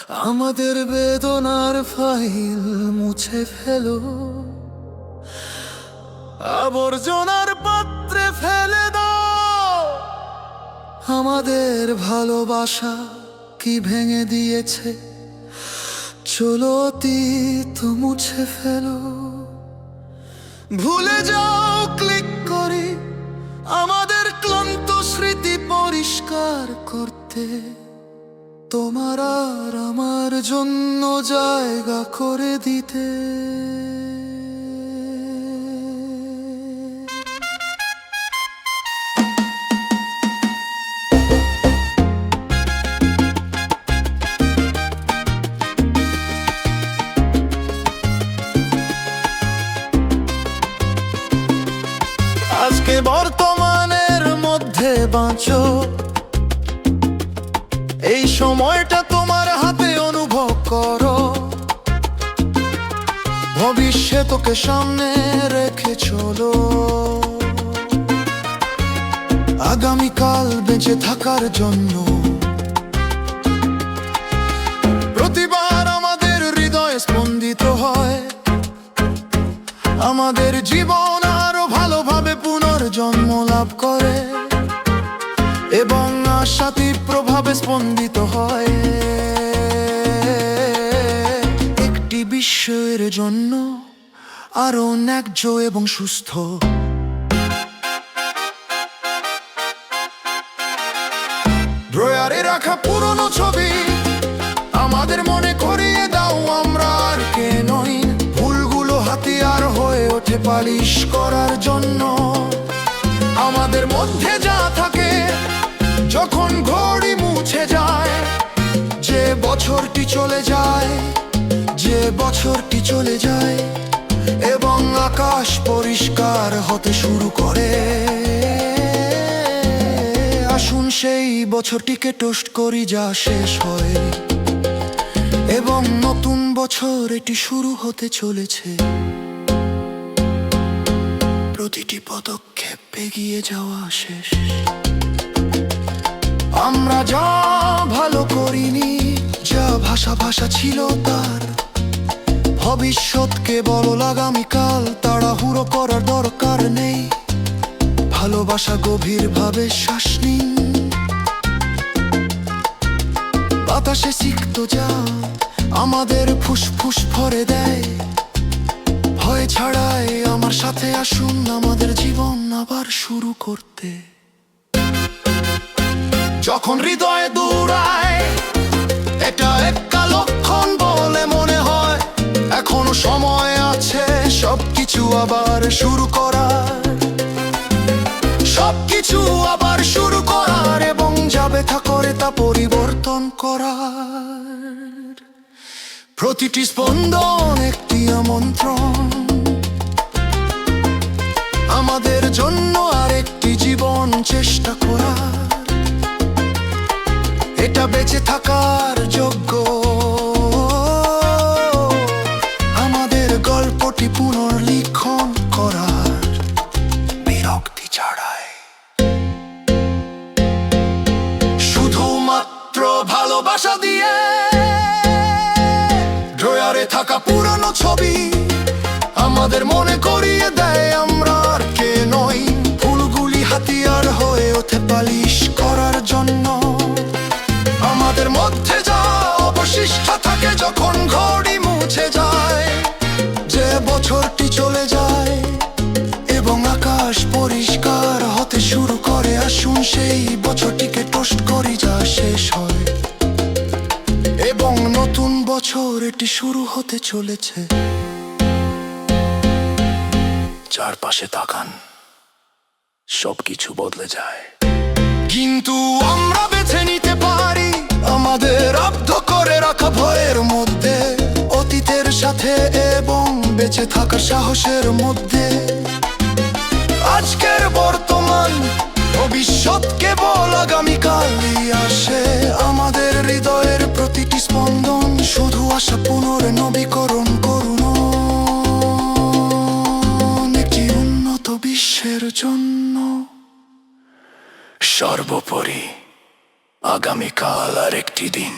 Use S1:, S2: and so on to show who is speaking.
S1: আমাদের বেদনার ফাইল মুছে ফেলো, আবর্জনার পাত্রে ফেলে দাও। আমাদের ভালোবাসা কি ভেঙে দিয়েছে, চলো অতীত মুছে ফেলো। ভুলে যাও ক্লিক করে আমাদের ক্লান্ত স্মৃতি পরিষ্কার করতে। তোমার আর আমার জন্য জায়গা করে দিতে। আজকে বর্তমানের মধ্যে বাঁচো, এই সময়টা তোমার হাতে অনুভব করো। ভবিষ্যৎকে সামনে রেখে চলো, আগামীকাল বেঁচে থাকার জন্য। প্রতিবার আমাদের হৃদয় স্পন্দিত হয়, আমাদের জীবন আরো ভালোভাবে পুনর্জন্ম লাভ করে এবং আশা তীব্রভাবে স্পন্দিত হয় একটি বিশ্বের জন্য আরো ন্যায্য এবং সুস্থ। ড্রয়ারে রাখা পুরনো ছবি আমাদের মনে করিয়ে দাও আমরা আর কে নই। ভুলগুলো হাতিয়ার হয়ে ওঠে পালিশ করার জন্য। আমাদের মধ্যে যা থাকে যখন ঘড়ি মুছে যায়, যে বছরটি চলে যায়, যে বছরটি চলে যায় এবং আকাশ পরিষ্কার হতে শুরু করে। আসুন সেই বছরটিকে টোস্ট করি যা শেষ হয় এবং নতুন বছর এটি শুরু হতে চলেছে। প্রতিটি পদক্ষেপ এগিয়ে যাওয়া শেষ। আমরা যা ভালো করিনি, যা ভাষা ছিল তার। ভবিষ্যৎকে বলো আগামীকাল, তাড়াহুড়ো করার দরকার নেই। ভালোবাসা গভীরভাবে শ্বাস নিন। বাতাসে সিক্ত যা আমাদের ফুসফুস ভরে দেয়। ভয় ছাড়াই আমার সাথে আসুন আমাদের জীবন আবার শুরু করতে। যখন হৃদয়ে দৌড়ায় এটা একটা লক্ষণ বলে মনে হয়, এখনো সময় আছে সবকিছু আবার শুরু করার। সবকিছু আবার শুরু করার এবং যাবে করে তা পরিবর্তন করার। প্রতিটি স্পন্দন একটি আমন্ত্রণ আমাদের জন্য আরেকটি জীবন চেষ্টা করার। এটা বেঁচে থাকার যোগ্য। আমাদের গল্পটি পুনর্লিখন করার বিরক্তি ছাড়াই। শুধুমাত্র ভালোবাসা দিয়ে। ড্রয়ারে থাকা পুরনো ছবি আমাদের মনে করিয়ে দেয় আমরা আর কে নই। ফুলগুলি হাতিয়ার হয়ে ওঠে পালিশ করার জন্য। আমাদের মধ্যে যা অবশিষ্ট থাকে যখন ঘড়ি মুছে যায়, যে বছরটি চলে যায় এবং আকাশ পরিষ্কার হতে শুরু করে। আসুন সেই বছরটিকে টোস্ট করি যা শেষ হয় এবং নতুন বছর এটি শুরু হতে চলেছে। চারপাশে তাকান, সবকিছু বদলে যায়, কিন্তু আমরা বেছে নিতে পারি আমাদের আবদ্ধ করে রাখা ভয়ের মধ্যে। অতীতের সাথে এবং বেঁচে থাকা সাহসের মধ্যে। আজকের বর্তমান, ভবিষ্যৎ কেবল আগামীকালই আসে। আমাদের হৃদয়ের প্রতিটি স্পন্দন শুধু আশা পুনর্নবীকরণ করুন একটি উন্নত বিশ্বের জন্য। সর্বোপরি আগামীকাল আর একটি দিন।